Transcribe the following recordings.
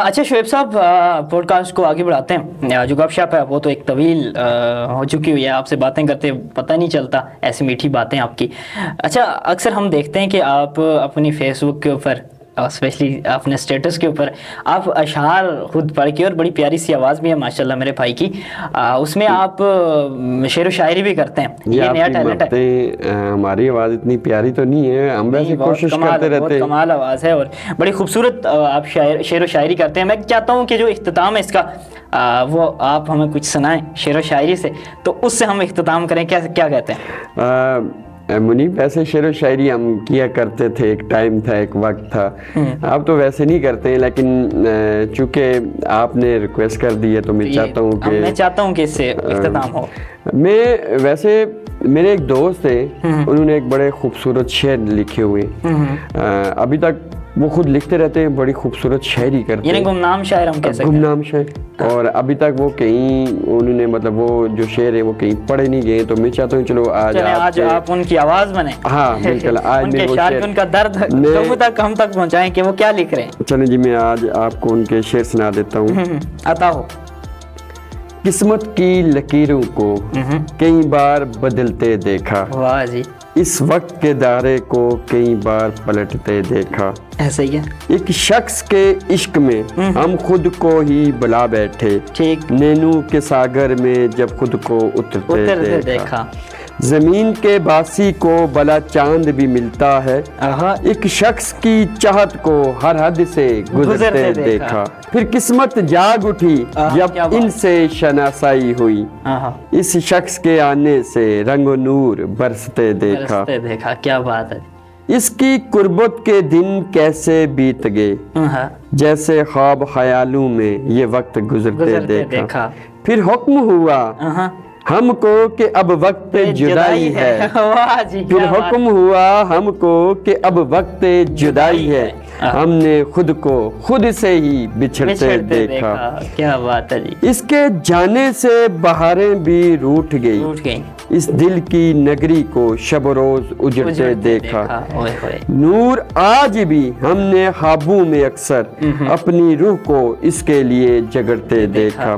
اچھا شعیب صاحب، pod cost کو آگے بڑھاتے ہیں. جو گپ شپ ہے وہ تو ایک طویل ہو چکی ہوئی ہے، آپ سے باتیں کرتے پتہ نہیں چلتا، ایسی میٹھی باتیں آپ کی. اچھا اکثر ہم دیکھتے ہیں کہ آپ اپنی فیس بک کے اوپر، اسپیشلی اپنے اسٹیٹس کے اوپر، آپ اشعار خود پڑھ کے، اور بڑی پیاری سی آواز بھی ہے ماشاءاللہ میرے بھائی کی، اس میں آپ شعر و شاعری بھی کرتے ہیں. یہ نیا ٹیلنٹ ہے. ہماری آواز اتنی پیاری تو نہیں ہے، ہم ویسے کوشش کرتے رہتے بہت ہیں. کمال آواز ہے اور بڑی خوبصورت آپ شعر و شاعری کرتے ہیں. میں چاہتا ہوں کہ جو اختتام ہے اس کا، وہ آپ ہمیں کچھ سنائیں شعر و شاعری سے، تو اس سے ہم اختتام کریں. کیا کہتے ہیں؟ منیب، ویسے شعر و شاعری ہم کیا کرتے تھے، ایک ٹائم تھا، ایک وقت تھا. اب تو ویسے نہیں کرتے ہیں، لیکن چونکہ آپ نے ریکویسٹ کر دی ہے تو میں چاہتا ہوں کہ اس سے اختتام ہو. میں ویسے میرے ایک دوست تھے، انہوں نے ایک بڑے خوبصورت شعر لکھے ہوئے، ابھی تک وہ خود لکھتے رہتے ہیں، بڑی خوبصورت شاعری کرتے ہیں، یعنی گمنام شاعر ہم کہہ سکتے ہیں. گمنام شاعر. اور ابھی تک وہ کہیں انہوں نے مطلب وہ جو شعر ہے وہ کہیں پڑھے نہیں گئے. تو میں چاہتا ہوں چلو آج آپ ان کی آواز بنیں. ہاں بالکل، آج ان کے شعر، ان کا درد ہم تک پہنچائیں کہ وہ کیا لکھ رہے ہیں. چلیں جی، میں آج آپ کو ان کے شعر سنا دیتا ہوں. عطا ہو. قسمت کی لکیروں کو کئی بار بدلتے دیکھا، واہ جی. اس وقت کے دائرے کو کئی بار پلٹتے دیکھا. ایسا ہی ہے. ایک شخص کے عشق میں ہم خود کو ہی بلا بیٹھے، ٹھیک. نینو کے ساگر میں جب خود کو اترتے دیکھا. زمین کے باسی کو بلا چاند بھی ملتا ہے، ایک شخص کی چاہت کو ہر حد سے گزرتے دیکھا. پھر قسمت جاگ اٹھی جب ان سے شناسائی ہوئی، اس شخص کے آنے سے رنگ و نور برستے دیکھا. کیا بات ہے. اس کی قربت کے دن کیسے بیت گئے، جیسے خواب خیالوں میں یہ وقت گزرتے دیکھا. پھر حکم ہوا ہم کو کہ اب وقت جدائی ہے، پھر حکم ہوا ہم کو کہ اب وقت جدائی ہے، ہم نے خود کو خود سے ہی بچھڑتے دیکھا. کیا بات ہے جی. اس کے جانے سے بہاریں بھی روٹھ گئی، اس دل کی نگری کو شب و روز اجڑتے دیکھا. نور آج بھی ہم نے خوابوں میں اکثر اپنی روح کو اس کے لیے جگڑتے دیکھا.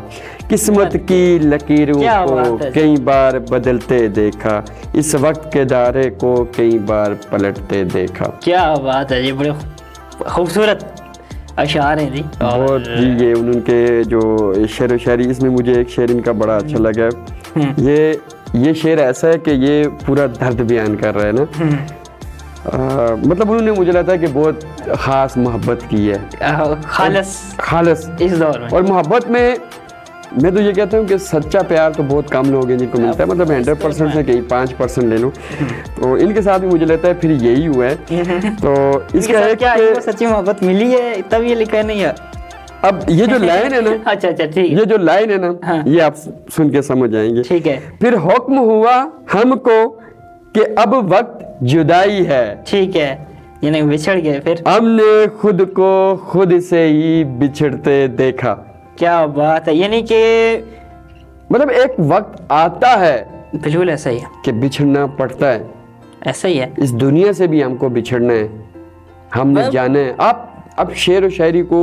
قسمت کی لکیروں کو کئی بار بدلتے دیکھا، اس وقت کے دائرے کو کئی بار پلٹتے دیکھا. کیا بات ہے جی. بڑے خوبصورت اشعار ہیں جی. بہت جی. یہ ان کے جو شعر و شاعری، اس میں مجھے ایک شعر ان کا بڑا اچھا لگا. یہ شعر ایسا ہے کہ یہ پورا درد بیان کر رہا ہے نا. مطلب انہوں نے مجھے لگتا ہے کہ بہت خاص محبت کی ہے، خالص اس دور میں. اور محبت میں میں تو یہ کہتا ہوں کہ سچا پیار تو بہت کم لوگ ہیں جن کو ملتا ہے، مطلب 100% سے کہیں 5% لے لوں. تو ان کے ساتھ بھی مجھے لگتا ہے پھر یہی ہوا ہے. تو اس کا ایک سچی محبت ملی ہے تب یہ لکھا نہیں ہے. اب یہ جو لائن ہے نا، اچھا ٹھیک، یہ جو لائن ہے نا، یہ آپ سن کے سمجھ جائیں گے. ٹھیک ہے. پھر حکم ہوا ہم کو کہ اب وقت جدائی ہے، ٹھیک ہے، یعنی بچھڑ گئے. پھر ہم نے خود کو خود سے ہی بچھڑتے دیکھا. کیا بات ہے. یعنی کہ مطلب ایک وقت آتا ہے، بالکل ایسا ہی ہے، کہ بچھڑنا پڑتا ہے. ایسا ہی ہے. اس دنیا سے بھی ہم کو بچھڑنا ہے، ہم نے جانا ہے. آپ اب شعر و شاعری کو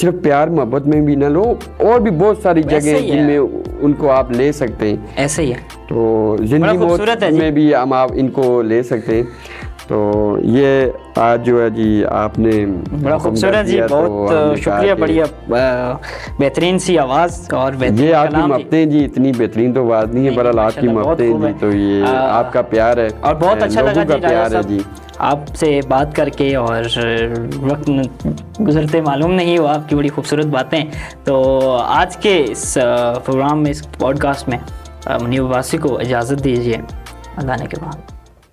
صرف پیار محبت میں بھی نہ لو، اور بھی بہت ساری جگہیں جن میں ان کو آپ لے سکتے ہیں. ایسا ہی ہے. تو زندگی موت میں بھی ہم آپ ان کو لے سکتے ہیں. تو یہ آج جو ہے جی آپ نے بڑا خوبصورت جی، بہت شکریہ. بڑھیا بہترین سی آواز اور یہ آپ کی محبتیں جی. اتنی بہترین تو آواز نہیں ہے، برحال آپ کی محبتیں جی. تو یہ آپ کا پیار ہے اور بہت اچھا لگا جی پیار ہے جی آپ سے بات کر کے. اور وقت گزرتے معلوم نہیں ہوا، آپ کی بڑی خوبصورت باتیں. تو آج کے اس پروگرام میں، اس پوڈ کاسٹ میں منیب عباسی کو اجازت دیجیے. اللہ نے کے بعد.